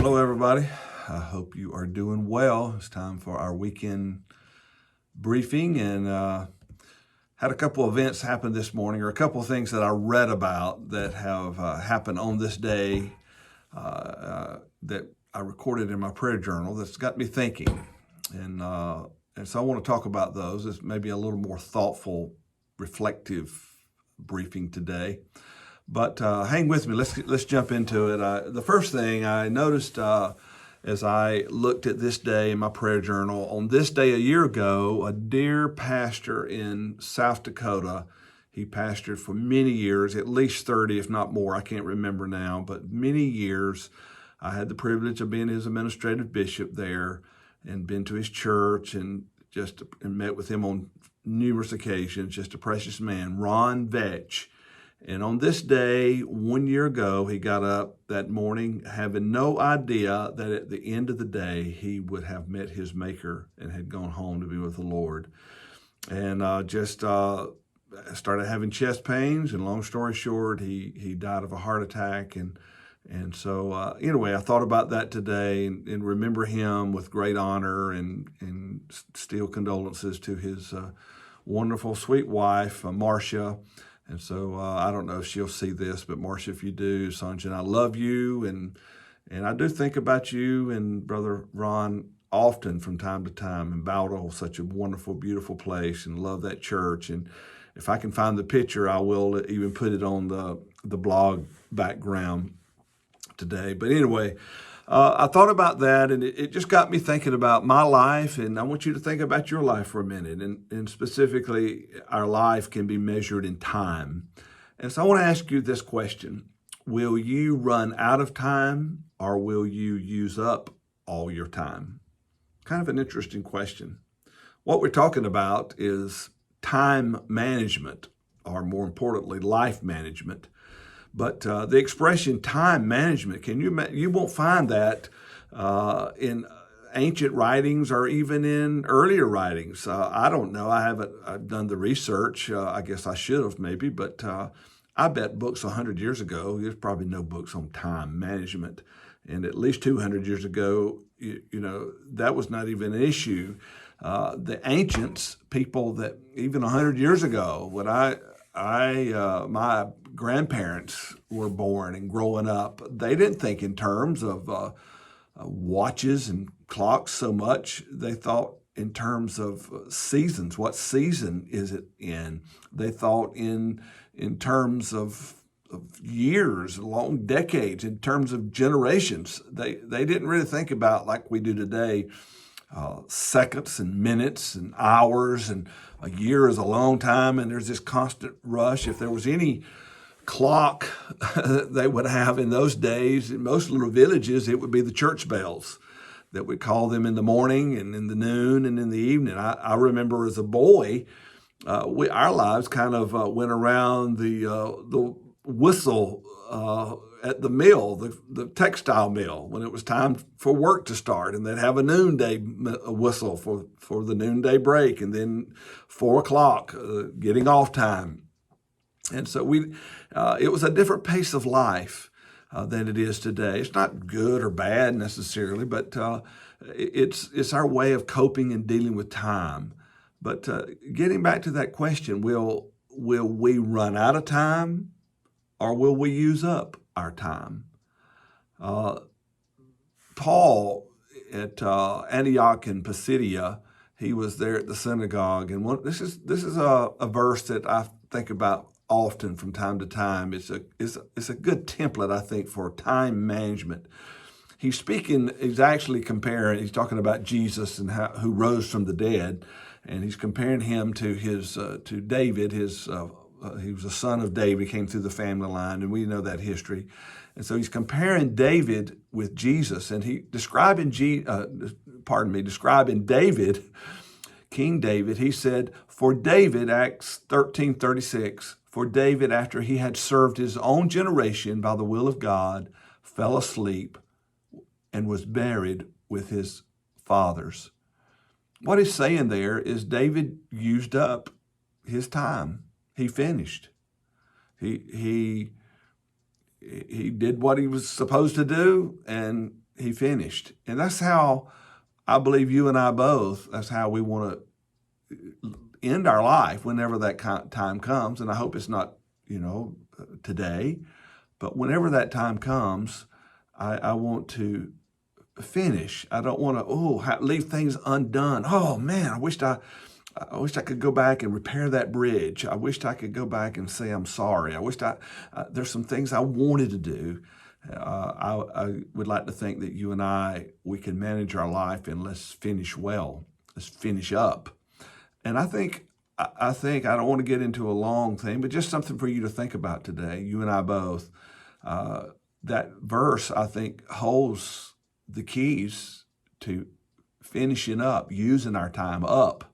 Hello, everybody. I hope you are doing well. It's time for our weekend briefing, and had a couple of events happen this morning, or a couple of things that I read about that have happened on this day that I recorded in my prayer journal that's got me thinking. And so I want to talk about those. It's maybe a little more thoughtful, reflective briefing today. But hang with me. Let's jump into it. The first thing I noticed as I looked at this day in my prayer journal, on this day a year ago, a dear pastor in South Dakota, he pastored for many years, at least 30, if not more. I can't remember now, but many years. I had the privilege of being his administrative bishop there, and been to his church and met with him on numerous occasions. Just a precious man, Ron Vetch. And on this day, 1 year ago, he got up that morning having no idea that at the end of the day, he would have met his maker and had gone home to be with the Lord. And started having chest pains, and long story short, he died of a heart attack. And so anyway, I thought about that today and remember him with great honor and still condolences to his wonderful, sweet wife, Marcia. And so I don't know if she'll see this, but Marcia, if you do, Sanjay and I love you. And I do think about you and Brother Ron often from time to time. And Bowdle, such a wonderful, beautiful place, and love that church. And if I can find the picture, I will even put it on the blog background today. But anyway, I thought about that, and it just got me thinking about my life, and I want you to think about your life for a minute, and specifically, our life can be measured in time. And so I want to ask you this question: will you run out of time, or will you use up all your time? Kind of an interesting question. What we're talking about is time management, or more importantly, life management. But the expression time management, you won't find that in ancient writings or even in earlier writings. I don't know. I've done the research. I guess I should have maybe, but I bet books 100 years ago, there's probably no books on time management. And at least 200 years ago, that was not even an issue. The ancients, people that even 100 years ago, when my grandparents were born and growing up, they didn't think in terms of watches and clocks so much. They thought in terms of seasons. What season is it in? They thought in terms of years, long decades, in terms of generations. They didn't really think about, like we do today, seconds and minutes and hours, and a year is a long time, and there's this constant rush. If there was any clock they would have in those days, in most little villages, it would be the church bells that would call them in the morning and in the noon and in the evening. I remember as a boy, our lives kind of went around the whistle at the mill, the textile mill, when it was time for work to start, and they'd have a noonday whistle for the noonday break, and then 4 o'clock, getting off time. And so it was a different pace of life than it is today. It's not good or bad necessarily, but it's our way of coping and dealing with time. But getting back to that question, will we run out of time, or will we use up our time? Paul at Antioch in Pisidia, he was there at the synagogue, and this is a verse that I think about often from time to time. It's a good template, I think, for time management. He's actually comparing. He's talking about Jesus and who rose from the dead, and he's comparing him to to David. He was a son of David, came through the family line, and we know that history. And so he's comparing David with Jesus, and he describing David, King David. He said, for David, Acts 13:36, for David, after he had served his own generation by the will of God, fell asleep and was buried with his fathers. What he's saying there is David used up his time. He finished. He did what he was supposed to do, and he finished. And that's how I believe you and I both, that's how we want to end our life whenever that time comes. And I hope it's not, today, but whenever that time comes, I want to finish. I don't want to, leave things undone. Oh man, I wished I could go back and repair that bridge. I wished I could go back and say I'm sorry. I wished there's some things I wanted to do. I would like to think that you and we can manage our life and let's finish well. Let's finish up. And I think I don't want to get into a long thing, but just something for you to think about today, you and I both. That verse, I think, holds the keys to finishing up, using our time up,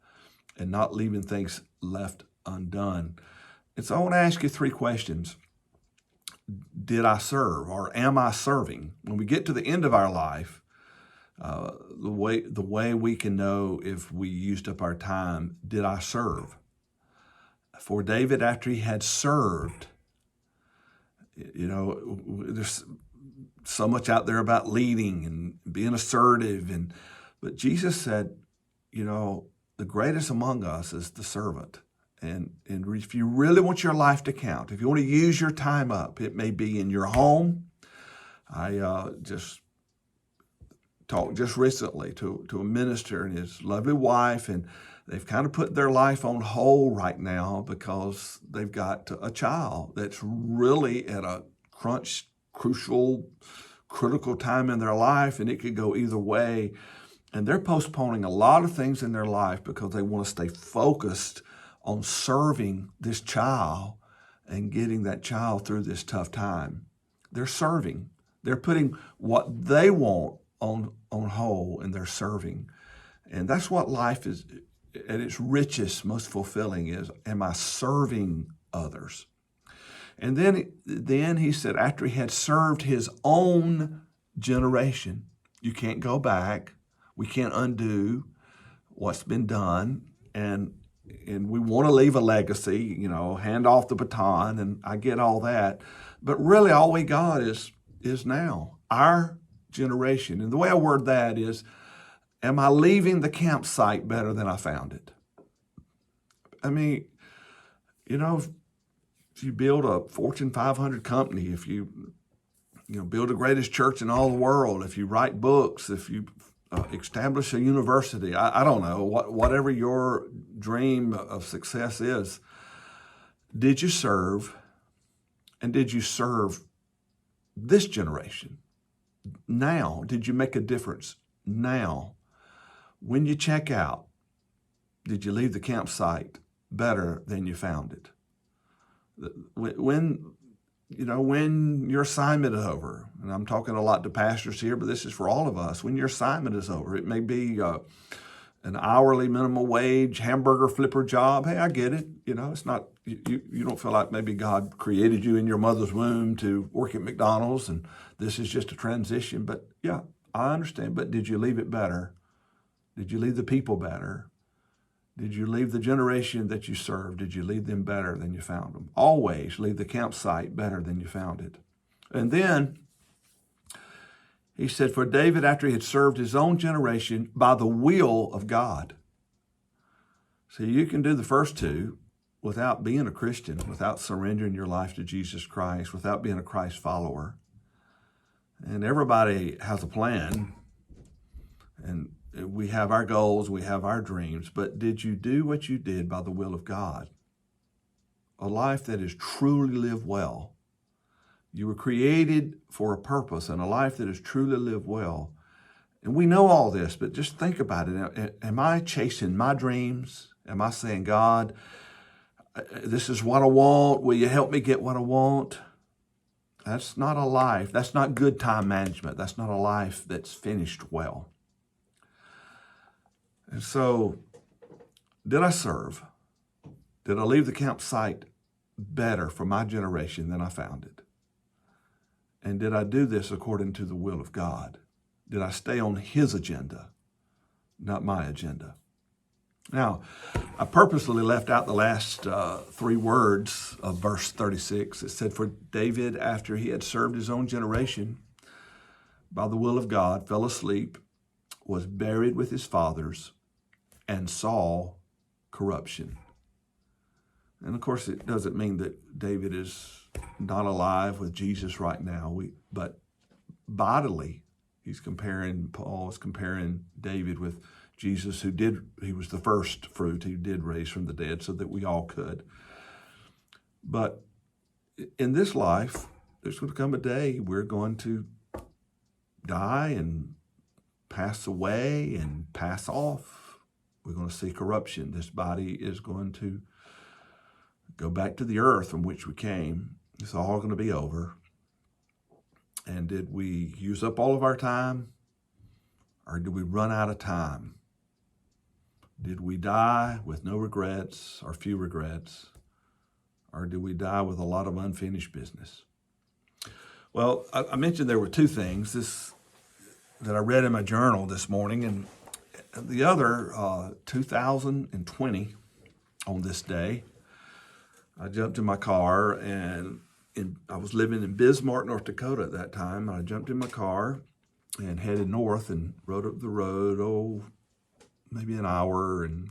and not leaving things left undone. And so I want to ask you 3 questions. Did I serve, or am I serving? When we get to the end of our life, the way we can know if we used up our time, did I serve? For David, after he had served, there's so much out there about leading and being assertive, but Jesus said, the greatest among us is the servant. And if you really want your life to count, if you want to use your time up, it may be in your home. I just talked just recently to a minister and his lovely wife, and they've kind of put their life on hold right now because they've got a child that's really at a crucial, critical time in their life, and it could go either way. And they're postponing a lot of things in their life because they want to stay focused on serving this child and getting that child through this tough time. They're serving. They're putting what they want on hold, and they're serving. And that's what life is at its richest, most fulfilling is, am I serving others? And then he said, after he had served his own generation, you can't go back. We can't undo what's been done. And we want to leave a legacy, hand off the baton, and I get all that. But really all we got is now, our generation. And the way I word that is, am I leaving the campsite better than I found it? I mean, if you build a Fortune 500 company, if you build the greatest church in all the world, if you write books, if you establish a university, I don't know, whatever your dream of success is, did you serve, and did you serve this generation? Now, did you make a difference now? When you check out, did you leave the campsite better than you found it? When your assignment is over, and I'm talking a lot to pastors here, but this is for all of us. When your assignment is over, it may be an hourly minimum wage hamburger flipper job. Hey, I get it. It's not, you don't feel like maybe God created you in your mother's womb to work at McDonald's and this is just a transition. But yeah, I understand. But did you leave it better? Did you leave the people better? Did you leave the generation that you served? Did you leave them better than you found them? Always leave the campsite better than you found it. And then he said, for David, after he had served his own generation by the will of God. See, you can do the first 2 without being a Christian, without surrendering your life to Jesus Christ, without being a Christ follower. And everybody has a plan, and we have our goals, we have our dreams, but did you do what you did by the will of God? A life that is truly lived well. You were created for a purpose, and a life that is truly lived well. And we know all this, but just think about it. Am I chasing my dreams? Am I saying, God, this is what I want. Will you help me get what I want? That's not a life. That's not good time management. That's not a life that's finished well. And so, did I serve? Did I leave the campsite better for my generation than I found it? And did I do this according to the will of God? Did I stay on His agenda, not my agenda? Now, I purposely left out the last 3 words of verse 36. It said, for David, after he had served his own generation, by the will of God, fell asleep, was buried with his fathers, and saw corruption. And of course, it doesn't mean that David is not alive with Jesus right now. But bodily, Paul is comparing David with Jesus, he was the first fruit. He did raise from the dead so that we all could. But in this life, there's going to come a day we're going to die and pass away and pass off. We're going to see corruption. This body is going to go back to the earth from which we came. It's all going to be over. And did we use up all of our time, or did we run out of time? Did we die with no regrets or few regrets, or did we die with a lot of unfinished business? Well, I mentioned there were two things that I read in my journal this morning, and the other, 2020, on this day, I jumped in my car, and I was living in Bismarck, North Dakota at that time. I jumped in my car and headed north and rode up the road, maybe an hour and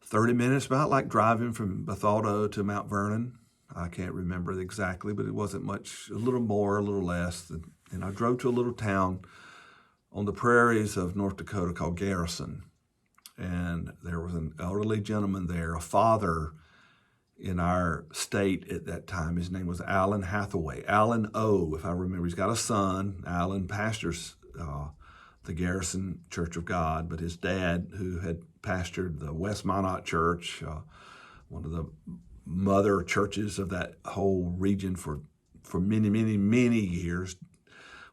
30 minutes, about like driving from Bethalto to Mount Vernon. I can't remember exactly, but it wasn't much, a little more, a little less. And I drove to a little town on the prairies of North Dakota called Garrison. And there was an elderly gentleman there, a father in our state at that time. His name was Alan Hathaway, Alan O, if I remember. He's got a son. Alan pastors the Garrison Church of God, but his dad, who had pastored the West Minot Church, one of the mother churches of that whole region for many, many, many years,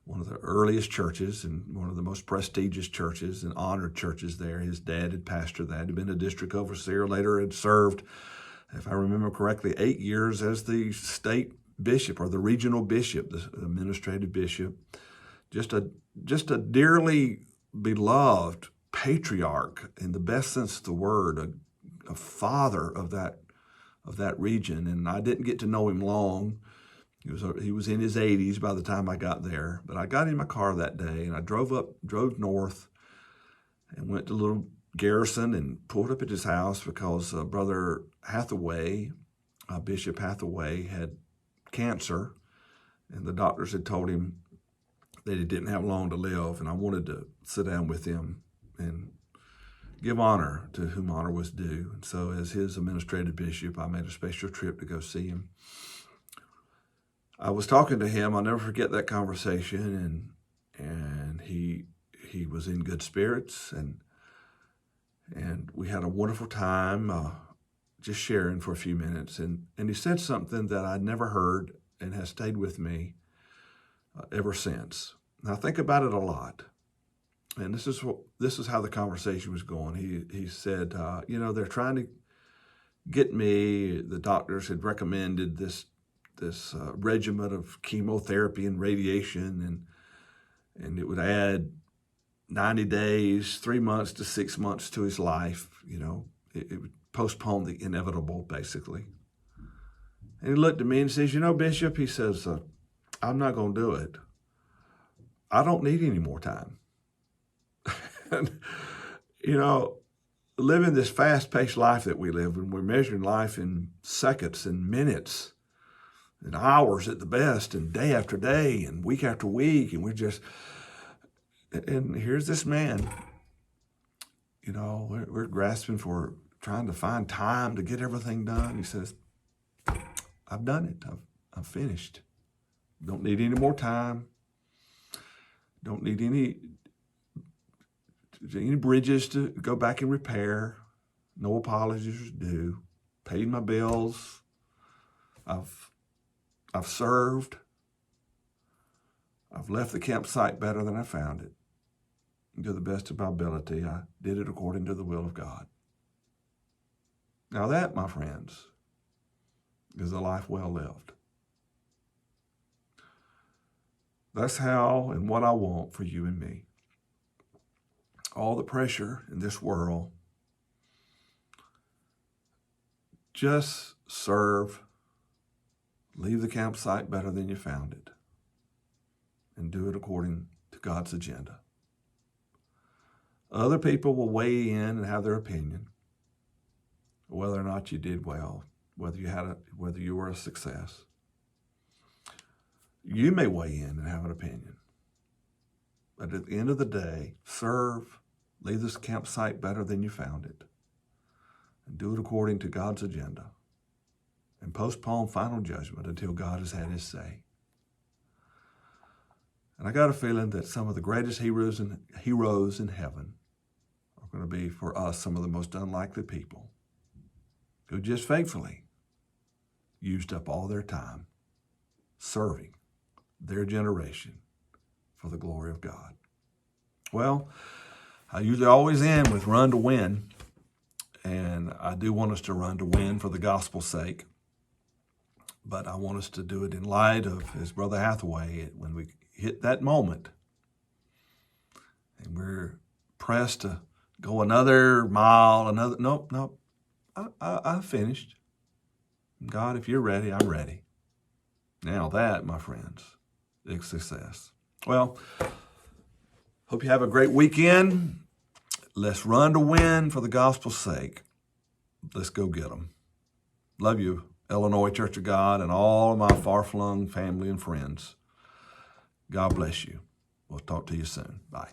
one of the earliest churches and one of the most prestigious churches and honored churches there. His dad had pastored that, had been a district overseer, later had served, if I remember correctly, 8 years as the state bishop or the regional bishop, the administrative bishop. Just a dearly beloved patriarch in the best sense of the word, a father of that region. And I didn't get to know him long. He was in his 80s by the time I got there. But I got in my car that day and I drove north and went to little Garrison and pulled up at his house because Brother Hathaway, Bishop Hathaway, had cancer, and the doctors had told him that he didn't have long to live, and I wanted to sit down with him and give honor to whom honor was due. And so as his administrative bishop, I made a special trip to go see him. I was talking to him. I'll never forget that conversation, and he was in good spirits, and we had a wonderful time just sharing for a few minutes. And he said something that I'd never heard and has stayed with me ever since. Now, I think about it a lot. And this is how the conversation was going. He said, they're trying to get me. The doctors had recommended this regimen of chemotherapy and radiation, and it would add 90 days, 3 months to 6 months to his life. It would postpone the inevitable, basically. And he looked at me and says, Bishop, he says, I'm not going to do it. I don't need any more time. And, living this fast-paced life that we live, when we're measuring life in seconds and minutes and hours at the best, and day after day and week after week, and and here's this man, we're grasping for trying to find time to get everything done. He says, I've done it. I've finished. Don't need any more time. Don't need any bridges to go back and repair. No apologies due. Paid my bills. I've served. I've left the campsite better than I found it. To the best of my ability, I did it according to the will of God. Now that, my friends, is a life well lived. That's how and what I want for you and me. All the pressure in this world, just serve, leave the campsite better than you found it. and do it according to God's agenda. Other people will weigh in and have their opinion, whether or not you did well, whether you were a success. You may weigh in and have an opinion. But at the end of the day, serve, leave this campsite better than you found it, and do it according to God's agenda, and postpone final judgment until God has had his say. And I got a feeling that some of the greatest heroes in heaven are going to be, for us, some of the most unlikely people who just faithfully used up all their time serving their generation for the glory of God. Well, I usually always end with run to win, and I do want us to run to win for the gospel's sake, but I want us to do it in light of, as Brother Hathaway, when we hit that moment and we're pressed to go another mile, nope, I finished. God, if you're ready, I'm ready. Now that, my friends, is success. Well, hope you have a great weekend. Let's run to win for the gospel's sake. Let's go get them. Love you, Illinois Church of God, and all of my far-flung family and friends. God bless you. We'll talk to you soon. Bye.